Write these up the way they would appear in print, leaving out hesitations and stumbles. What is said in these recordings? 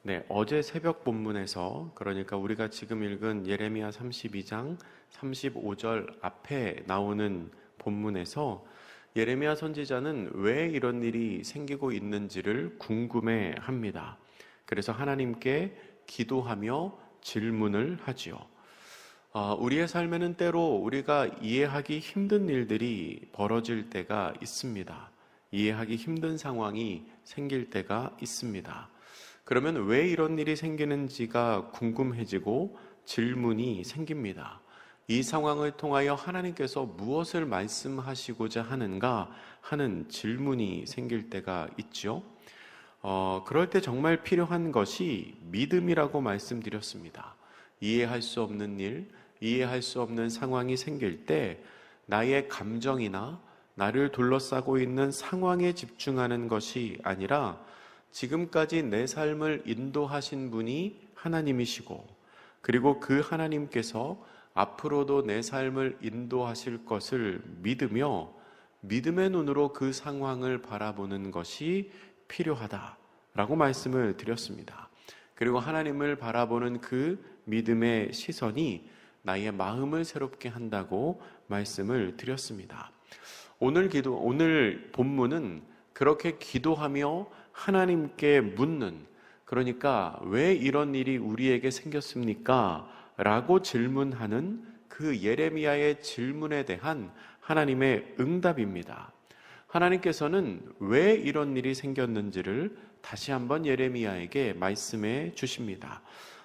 네, 어제 새벽 본문에서 그러니까 우리가 지금 읽은 예레미야 32장 35절 앞에 나오는 본문에서 예레미야 선지자는 왜 이런 일이 생기고 있는지를 궁금해 합니다. 그래서 하나님께 기도하며 질문을 하지요. 우리의 삶에는 때로 우리가 이해하기 힘든 일들이 벌어질 때가 있습니다. 이해하기 힘든 상황이 생길 때가 있습니다. 그러면 왜 이런 일이 생기는지가 궁금해지고 질문이 생깁니다. 이 상황을 통하여 하나님께서 무엇을 말씀하시고자 하는가 하는 질문이 생길 때가 있죠. 그럴 때 정말 필요한 것이 믿음이라고 말씀드렸습니다. 이해할 수 없는 일, 이해할 수 없는 상황이 생길 때 나의 감정이나 나를 둘러싸고 있는 상황에 집중하는 것이 아니라 지금까지 내 삶을 인도하신 분이 하나님이시고 그리고 그 하나님께서 앞으로도 내 삶을 인도하실 것을 믿으며 믿음의 눈으로 그 상황을 바라보는 것이 필요하다라고 말씀을 드렸습니다. 그리고 하나님을 바라보는 그 믿음의 시선이 나의 마음을 새롭게 한다고 말씀을 드렸습니다. 오늘 본문은 그렇게 기도하며 하나님께 묻는, 그러니까 왜 이런 일이 우리에게 생겼습니까? 라고 질문하는 그 예레미야의 질문에 대한 하나님의 응답입니다. 하나님께서는 왜 이런 일이 생겼는지를 다시 한번 예레미야에게 말씀해 주십니다.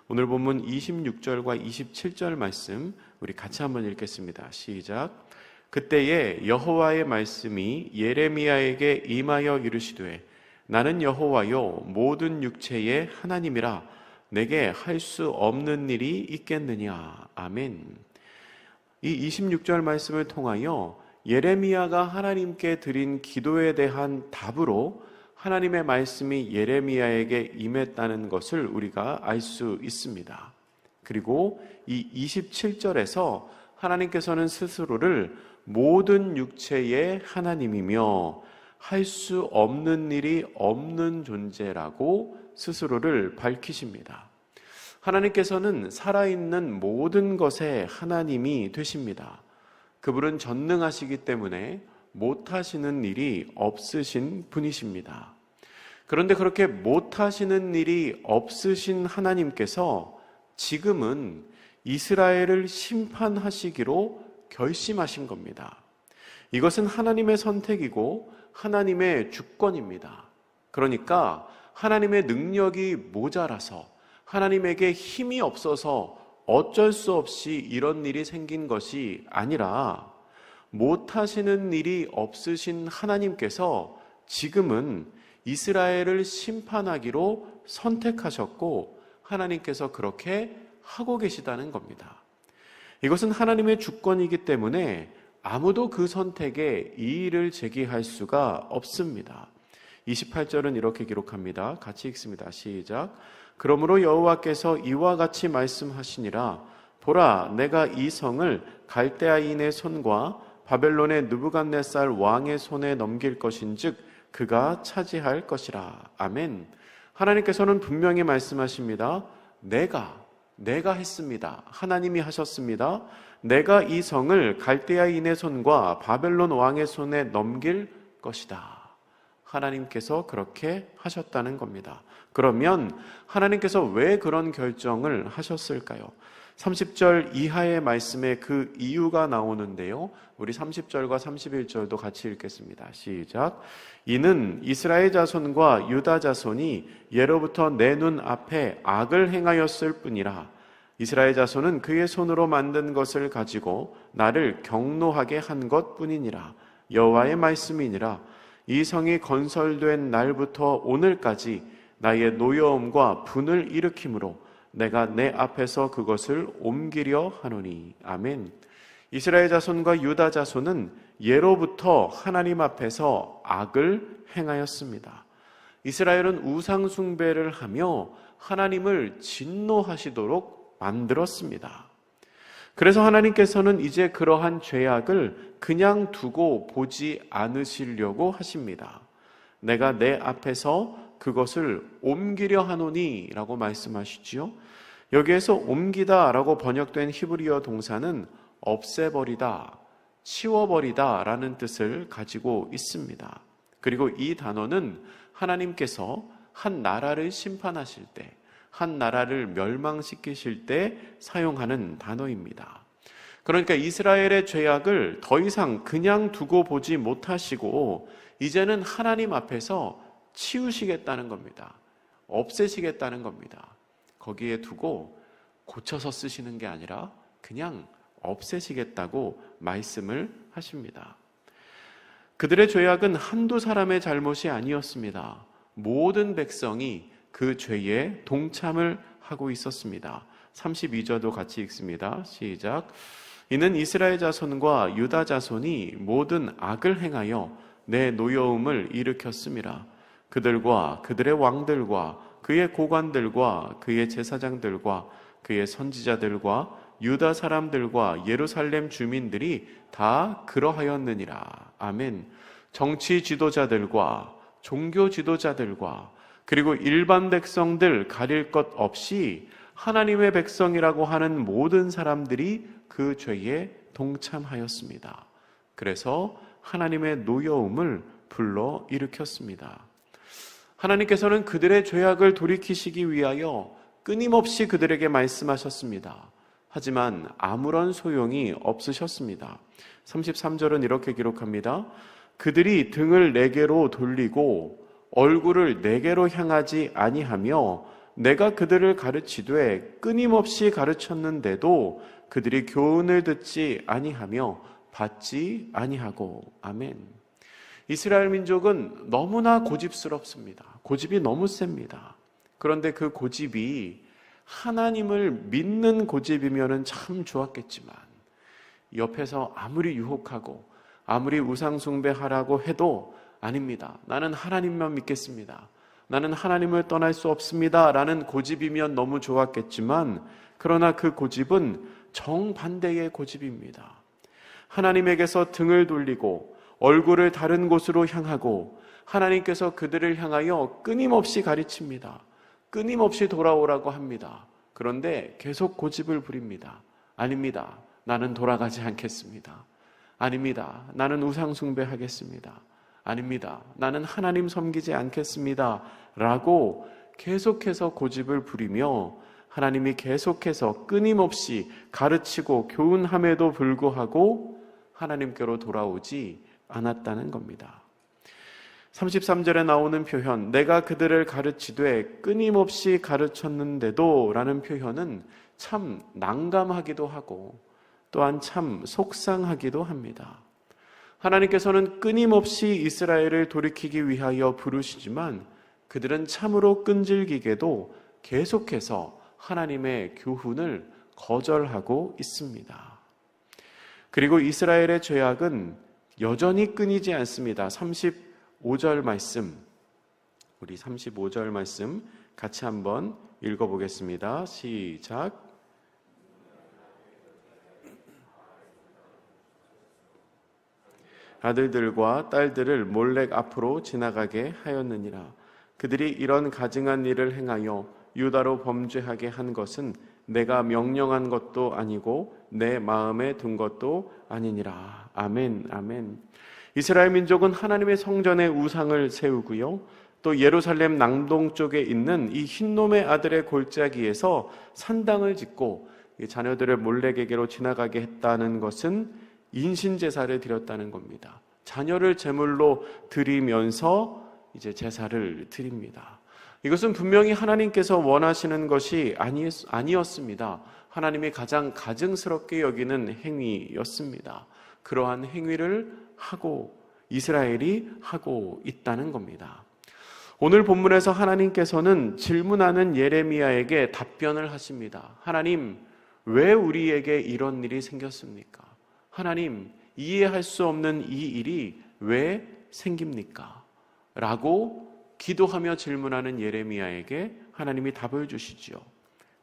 오늘 본문 26절과 27절 말씀 우리 같이 한번 읽겠습니다. 시작. 그때에 여호와의 말씀이 예레미야에게 임하여 이르시되 나는 여호와요 모든 육체의 하나님이라 내게 할 수 없는 일이 있겠느냐. 아멘. 이 26절 말씀을 통하여 예레미야가 하나님께 드린 기도에 대한 답으로 하나님의 말씀이 예레미야에게 임했다는 것을 우리가 알 수 있습니다. 그리고 이 27절에서 하나님께서는 스스로를 모든 육체의 하나님이며 할 수 없는 일이 없는 존재라고 스스로를 밝히십니다. 하나님께서는 살아있는 모든 것의 하나님이 되십니다. 그분은 전능하시기 때문에 못하시는 일이 없으신 분이십니다. 그런데 그렇게 못하시는 일이 없으신 하나님께서 지금은 이스라엘을 심판하시기로 결심하신 겁니다. 이것은 하나님의 선택이고 하나님의 주권입니다. 그러니까 하나님의 능력이 모자라서 하나님에게 힘이 없어서 어쩔 수 없이 이런 일이 생긴 것이 아니라 못하시는 일이 없으신 하나님께서 지금은 이스라엘을 심판하기로 선택하셨고 하나님께서 그렇게 하고 계시다는 겁니다. 이것은 하나님의 주권이기 때문에 아무도 그 선택에 이의를 제기할 수가 없습니다. 28절은 이렇게 기록합니다. 같이 읽습니다. 시작. 그러므로 여호와께서 이와 같이 말씀하시니라. 보라, 내가 이 성을 갈대아인의 손과 바벨론의 느부갓네살 왕의 손에 넘길 것인즉 그가 차지할 것이라. 아멘. 하나님께서는 분명히 말씀하십니다. 내가 했습니다. 하나님이 하셨습니다. 내가 이 성을 갈대아인의 손과 바벨론 왕의 손에 넘길 것이다. 하나님께서 그렇게 하셨다는 겁니다. 그러면 하나님께서 왜 그런 결정을 하셨을까요? 30절 이하의 말씀에 그 이유가 나오는데요. 우리 30절과 31절도 같이 읽겠습니다. 시작. 이는 이스라엘 자손과 유다 자손이 예로부터 내 눈 앞에 악을 행하였을 뿐이라. 이스라엘 자손은 그의 손으로 만든 것을 가지고 나를 경노하게 한 것뿐이니라. 여호와의 말씀이니라. 이 성이 건설된 날부터 오늘까지 나의 노여움과 분을 일으키므로 내가 내 앞에서 그것을 옮기려 하노니. 아멘. 이스라엘 자손과 유다 자손은 예로부터 하나님 앞에서 악을 행하였습니다. 이스라엘은 우상 숭배를 하며 하나님을 진노하시도록 만들었습니다. 그래서 하나님께서는 이제 그러한 죄악을 그냥 두고 보지 않으시려고 하십니다. 내가 내 앞에서 그것을 옮기려 하노니 라고 말씀하시지요. 여기에서 옮기다 라고 번역된 히브리어 동사는 없애버리다, 치워버리다 라는 뜻을 가지고 있습니다. 그리고 이 단어는 하나님께서 한 나라를 심판하실 때, 한 나라를 멸망시키실 때 사용하는 단어입니다. 그러니까 이스라엘의 죄악을 더 이상 그냥 두고 보지 못하시고 이제는 하나님 앞에서 치우시겠다는 겁니다. 없애시겠다는 겁니다. 거기에 두고 고쳐서 쓰시는 게 아니라 그냥 없애시겠다고 말씀을 하십니다. 그들의 죄악은 한두 사람의 잘못이 아니었습니다. 모든 백성이 그 죄에 동참을 하고 있었습니다. 32절도 같이 읽습니다. 시작. 이는 이스라엘 자손과 유다 자손이 모든 악을 행하여 내 노여움을 일으켰음이라. 그들과 그들의 왕들과 그의 고관들과 그의 제사장들과 그의 선지자들과 유다 사람들과 예루살렘 주민들이 다 그러하였느니라. 아멘. 정치 지도자들과 종교 지도자들과 그리고 일반 백성들 가릴 것 없이 하나님의 백성이라고 하는 모든 사람들이 그 죄에 동참하였습니다. 그래서 하나님의 노여움을 불러 일으켰습니다. 하나님께서는 그들의 죄악을 돌이키시기 위하여 끊임없이 그들에게 말씀하셨습니다. 하지만 아무런 소용이 없으셨습니다. 33절은 이렇게 기록합니다. 그들이 등을 내게로 돌리고 얼굴을 내게로 향하지 아니하며 내가 그들을 가르치되 끊임없이 가르쳤는데도 그들이 교훈을 듣지 아니하며 받지 아니하고. 아멘. 이스라엘 민족은 너무나 고집스럽습니다. 고집이 너무 셉니다. 그런데 그 고집이 하나님을 믿는 고집이면 참 좋았겠지만 옆에서 아무리 유혹하고 아무리 우상숭배하라고 해도 아닙니다. 나는 하나님만 믿겠습니다. 나는 하나님을 떠날 수 없습니다. 라는 고집이면 너무 좋았겠지만 그러나 그 고집은 정반대의 고집입니다. 하나님에게서 등을 돌리고 얼굴을 다른 곳으로 향하고 하나님께서 그들을 향하여 끊임없이 가르칩니다. 끊임없이 돌아오라고 합니다. 그런데 계속 고집을 부립니다. 아닙니다. 나는 돌아가지 않겠습니다. 아닙니다. 나는 우상숭배하겠습니다. 아닙니다. 나는 하나님 섬기지 않겠습니다. 라고 계속해서 고집을 부리며 하나님이 계속해서 끊임없이 가르치고 교훈함에도 불구하고 하나님께로 돌아오지 않았다는 겁니다. 33절에 나오는 표현, 내가 그들을 가르치되 끊임없이 가르쳤는데도 라는 표현은 참 난감하기도 하고 또한 참 속상하기도 합니다. 하나님께서는 끊임없이 이스라엘을 돌이키기 위하여 부르시지만 그들은 참으로 끈질기게도 계속해서 하나님의 교훈을 거절하고 있습니다. 그리고 이스라엘의 죄악은 여전히 끊이지 않습니다. 35절 말씀, 우리 35절 말씀 같이 한번 읽어보겠습니다. 시작. 아들들과 딸들을 몰렉 앞으로 지나가게 하였느니라. 그들이 이런 가증한 일을 행하여 유다로 범죄하게 한 것은 내가 명령한 것도 아니고 내 마음에 둔 것도 아니니라. 아멘, 아멘. 이스라엘 민족은 하나님의 성전에 우상을 세우고요, 또 예루살렘 남동쪽에 있는 이 흰놈의 아들의 골짜기에서 산당을 짓고 자녀들을 몰렉에게로 지나가게 했다는 것은 인신제사를 드렸다는 겁니다. 자녀를 제물로 드리면서 이제 제사를 드립니다. 이것은 분명히 하나님께서 원하시는 것이 아니었습니다. 하나님이 가장 가증스럽게 여기는 행위였습니다. 그러한 행위를 하고 이스라엘이 하고 있다는 겁니다. 오늘 본문에서 하나님께서는 질문하는 예레미야에게 답변을 하십니다. 하나님, 왜 우리에게 이런 일이 생겼습니까? 하나님, 이해할 수 없는 이 일이 왜 생깁니까? 라고 기도하며 질문하는 예레미야에게 하나님이 답을 주시지요.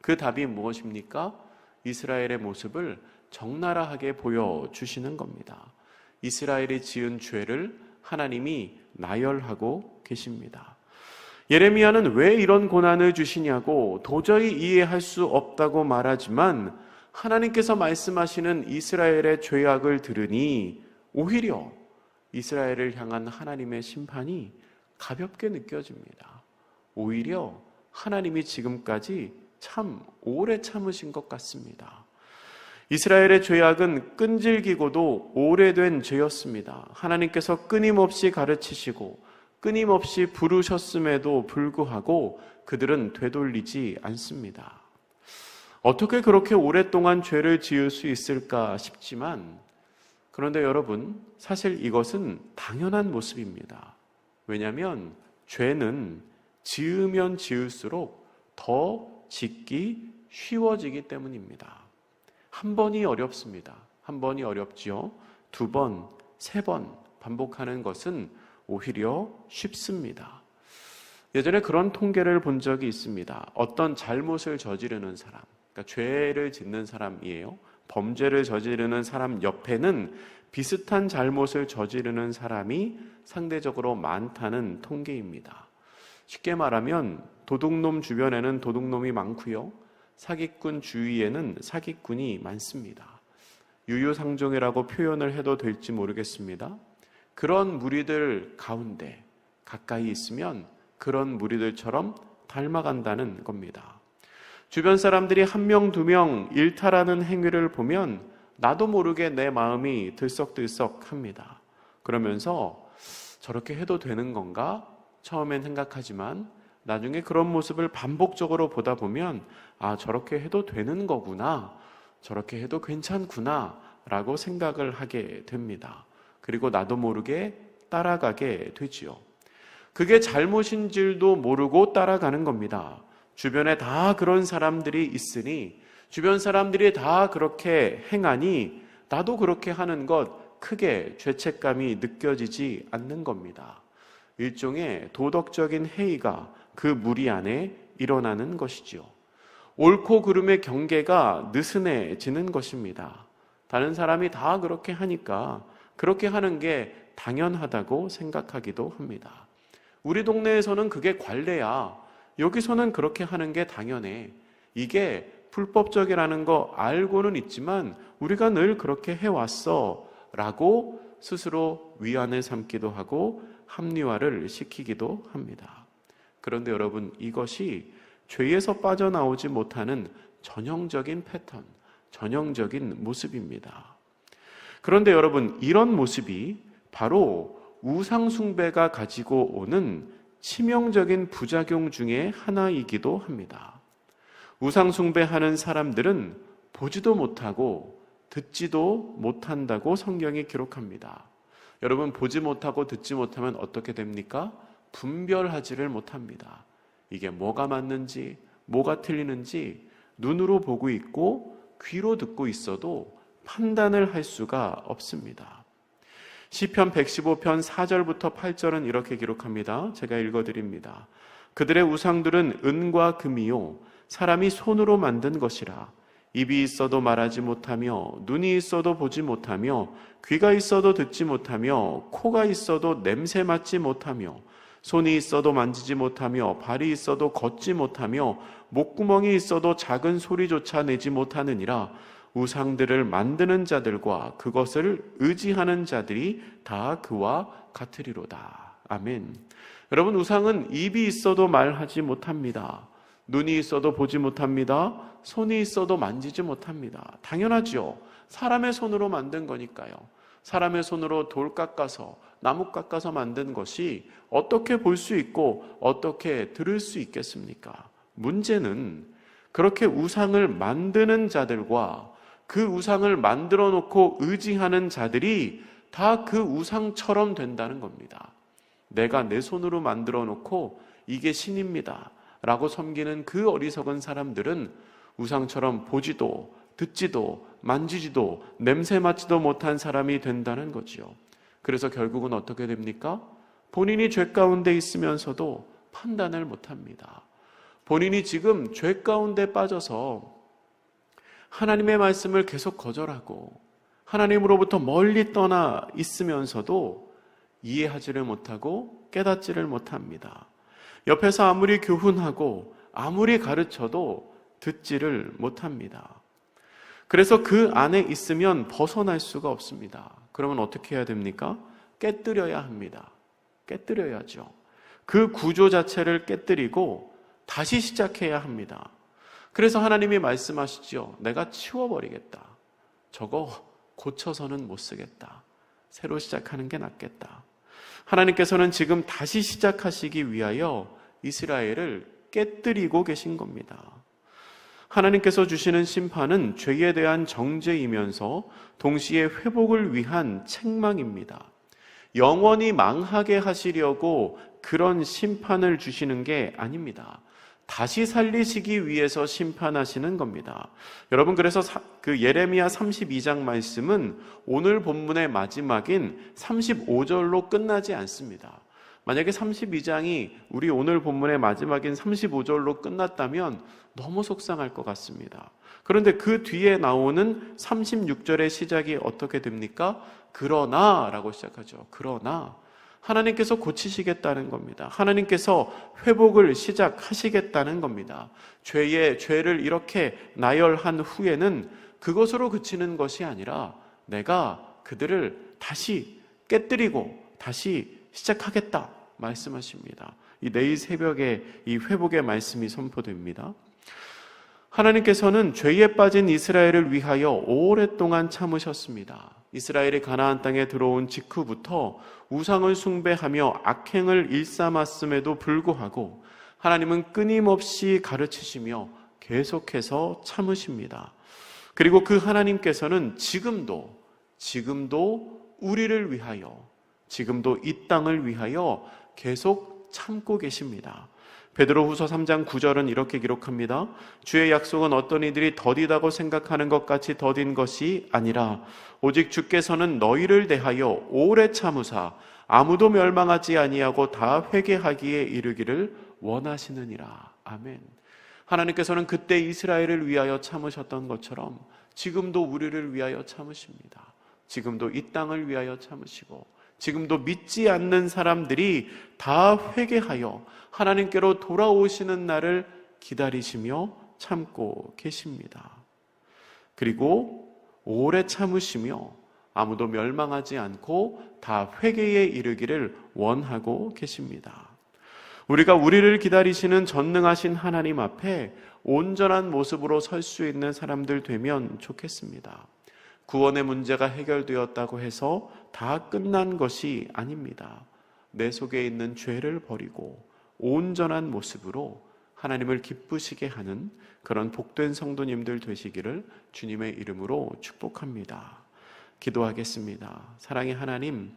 그 답이 무엇입니까? 이스라엘의 모습을 적나라하게 보여주시는 겁니다. 이스라엘이 지은 죄를 하나님이 나열하고 계십니다. 예레미야는 왜 이런 고난을 주시냐고 도저히 이해할 수 없다고 말하지만 하나님께서 말씀하시는 이스라엘의 죄악을 들으니 오히려 이스라엘을 향한 하나님의 심판이 가볍게 느껴집니다. 오히려 하나님이 지금까지 참 오래 참으신 것 같습니다. 이스라엘의 죄악은 끈질기고도 오래된 죄였습니다. 하나님께서 끊임없이 가르치시고 끊임없이 부르셨음에도 불구하고 그들은 되돌리지 않습니다. 어떻게 그렇게 오랫동안 죄를 지을 수 있을까 싶지만, 그런데 여러분, 사실 이것은 당연한 모습입니다. 왜냐하면 죄는 지으면 지을수록 더 짓기 쉬워지기 때문입니다. 한 번이 어렵습니다. 한 번이 어렵지요. 두 번, 세 번 반복하는 것은 오히려 쉽습니다. 예전에 그런 통계를 본 적이 있습니다. 어떤 잘못을 저지르는 사람, 그러니까 죄를 짓는 사람이에요. 범죄를 저지르는 사람 옆에는 비슷한 잘못을 저지르는 사람이 상대적으로 많다는 통계입니다. 쉽게 말하면 도둑놈 주변에는 도둑놈이 많고요. 사기꾼 주위에는 사기꾼이 많습니다. 유유상종이라고 표현을 해도 될지 모르겠습니다. 그런 무리들 가운데 가까이 있으면 그런 무리들처럼 닮아간다는 겁니다. 주변 사람들이 한 명, 두 명 일탈하는 행위를 보면 나도 모르게 내 마음이 들썩들썩합니다. 그러면서 저렇게 해도 되는 건가? 처음엔 생각하지만 나중에 그런 모습을 반복적으로 보다 보면 아, 저렇게 해도 되는 거구나, 저렇게 해도 괜찮구나 라고 생각을 하게 됩니다. 그리고 나도 모르게 따라가게 되지요. 그게 잘못인 줄도 모르고 따라가는 겁니다. 주변에 다 그런 사람들이 있으니, 주변 사람들이 다 그렇게 행하니 나도 그렇게 하는 것 크게 죄책감이 느껴지지 않는 겁니다. 일종의 도덕적인 해이가 그 무리 안에 일어나는 것이지요. 옳고 그름의 경계가 느슨해지는 것입니다. 다른 사람이 다 그렇게 하니까 그렇게 하는 게 당연하다고 생각하기도 합니다. 우리 동네에서는 그게 관례야. 여기서는 그렇게 하는 게 당연해. 이게 불법적이라는 거 알고는 있지만 우리가 늘 그렇게 해왔어 라고 스스로 위안을 삼기도 하고 합리화를 시키기도 합니다. 그런데 여러분, 이것이 죄에서 빠져나오지 못하는 전형적인 패턴, 전형적인 모습입니다. 그런데 여러분, 이런 모습이 바로 우상숭배가 가지고 오는 치명적인 부작용 중에 하나이기도 합니다. 우상숭배하는 사람들은 보지도 못하고 듣지도 못한다고 성경이 기록합니다. 여러분, 보지 못하고 듣지 못하면 어떻게 됩니까? 분별하지를 못합니다. 이게 뭐가 맞는지, 뭐가 틀리는지 눈으로 보고 있고 귀로 듣고 있어도 판단을 할 수가 없습니다. 시편 115편 4절부터 8절은 이렇게 기록합니다. 제가 읽어드립니다. 그들의 우상들은 은과 금이요 사람이 손으로 만든 것이라. 입이 있어도 말하지 못하며 눈이 있어도 보지 못하며 귀가 있어도 듣지 못하며 코가 있어도 냄새 맡지 못하며 손이 있어도 만지지 못하며 발이 있어도 걷지 못하며 목구멍이 있어도 작은 소리조차 내지 못하느니라. 우상들을 만드는 자들과 그것을 의지하는 자들이 다 그와 같으리로다. 아멘. 여러분, 우상은 입이 있어도 말하지 못합니다. 눈이 있어도 보지 못합니다. 손이 있어도 만지지 못합니다. 당연하죠. 사람의 손으로 만든 거니까요. 사람의 손으로 돌 깎아서 나무 깎아서 만든 것이 어떻게 볼 수 있고 어떻게 들을 수 있겠습니까? 문제는 그렇게 우상을 만드는 자들과 그 우상을 만들어 놓고 의지하는 자들이 다 그 우상처럼 된다는 겁니다. 내가 내 손으로 만들어 놓고 이게 신입니다 라고 섬기는 그 어리석은 사람들은 우상처럼 보지도 듣지도 만지지도 냄새 맡지도 못한 사람이 된다는 거지요. 그래서 결국은 어떻게 됩니까? 본인이 죄 가운데 있으면서도 판단을 못합니다. 본인이 지금 죄 가운데 빠져서 하나님의 말씀을 계속 거절하고 하나님으로부터 멀리 떠나 있으면서도 이해하지를 못하고 깨닫지를 못합니다. 옆에서 아무리 교훈하고 아무리 가르쳐도 듣지를 못합니다. 그래서 그 안에 있으면 벗어날 수가 없습니다. 그러면 어떻게 해야 됩니까? 깨뜨려야 합니다. 깨뜨려야죠. 그 구조 자체를 깨뜨리고 다시 시작해야 합니다. 그래서 하나님이 말씀하시죠. 내가 치워버리겠다. 저거 고쳐서는 못 쓰겠다. 새로 시작하는 게 낫겠다. 하나님께서는 지금 다시 시작하시기 위하여 이스라엘을 깨뜨리고 계신 겁니다. 하나님께서 주시는 심판은 죄에 대한 정죄이면서 동시에 회복을 위한 책망입니다. 영원히 망하게 하시려고 그런 심판을 주시는 게 아닙니다. 다시 살리시기 위해서 심판하시는 겁니다. 여러분, 그래서 그 예레미야 32장 말씀은 오늘 본문의 마지막인 35절로 끝나지 않습니다. 만약에 32장이 우리 오늘 본문의 마지막인 35절로 끝났다면 너무 속상할 것 같습니다. 그런데 그 뒤에 나오는 36절의 시작이 어떻게 됩니까? 그러나 라고 시작하죠. 그러나 하나님께서 고치시겠다는 겁니다. 하나님께서 회복을 시작하시겠다는 겁니다. 죄를 이렇게 나열한 후에는 그것으로 그치는 것이 아니라 내가 그들을 다시 깨뜨리고 다시 시작하겠다 말씀하십니다. 이 내일 새벽에 이 회복의 말씀이 선포됩니다. 하나님께서는 죄에 빠진 이스라엘을 위하여 오랫동안 참으셨습니다. 이스라엘이 가나안 땅에 들어온 직후부터 우상을 숭배하며 악행을 일삼았음에도 불구하고 하나님은 끊임없이 가르치시며 계속해서 참으십니다. 그리고 그 하나님께서는 지금도 우리를 위하여, 지금도 이 땅을 위하여 계속 참고 계십니다. 베드로후서 3장 9절은 이렇게 기록합니다. 주의 약속은 어떤 이들이 더디다고 생각하는 것 같이 더딘 것이 아니라 오직 주께서는 너희를 대하여 오래 참으사 아무도 멸망하지 아니하고 다 회개하기에 이르기를 원하시느니라. 아멘. 하나님께서는 그때 이스라엘을 위하여 참으셨던 것처럼 지금도 우리를 위하여 참으십니다. 지금도 이 땅을 위하여 참으시고 지금도 믿지 않는 사람들이 다 회개하여 하나님께로 돌아오시는 날을 기다리시며 참고 계십니다. 그리고 오래 참으시며 아무도 멸망하지 않고 다 회개에 이르기를 원하고 계십니다. 우리가 우리를 기다리시는 전능하신 하나님 앞에 온전한 모습으로 설 수 있는 사람들 되면 좋겠습니다. 구원의 문제가 해결되었다고 해서 다 끝난 것이 아닙니다. 내 속에 있는 죄를 버리고 온전한 모습으로 하나님을 기쁘시게 하는 그런 복된 성도님들 되시기를 주님의 이름으로 축복합니다. 기도하겠습니다. 사랑의 하나님,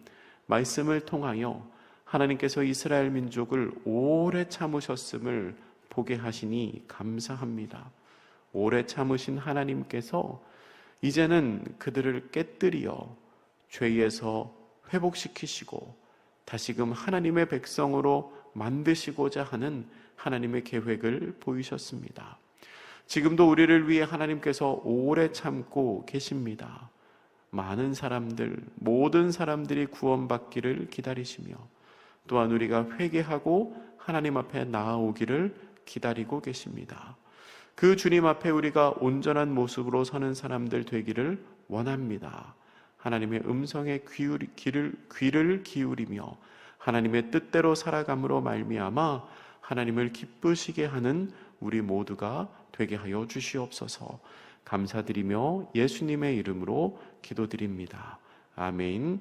말씀을 통하여 하나님께서 이스라엘 민족을 오래 참으셨음을 보게 하시니 감사합니다. 오래 참으신 하나님께서 이제는 그들을 깨뜨려 죄에서 회복시키시고 다시금 하나님의 백성으로 만드시고자 하는 하나님의 계획을 보이셨습니다. 지금도 우리를 위해 하나님께서 오래 참고 계십니다. 많은 사람들, 모든 사람들이 구원받기를 기다리시며 또한 우리가 회개하고 하나님 앞에 나아오기를 기다리고 계십니다. 그 주님 앞에 우리가 온전한 모습으로 서는 사람들 되기를 원합니다. 하나님의 음성에 귀를 기울이며 하나님의 뜻대로 살아감으로 말미암아 하나님을 기쁘시게 하는 우리 모두가 되게 하여 주시옵소서. 감사드리며 예수님의 이름으로 기도드립니다. 아멘.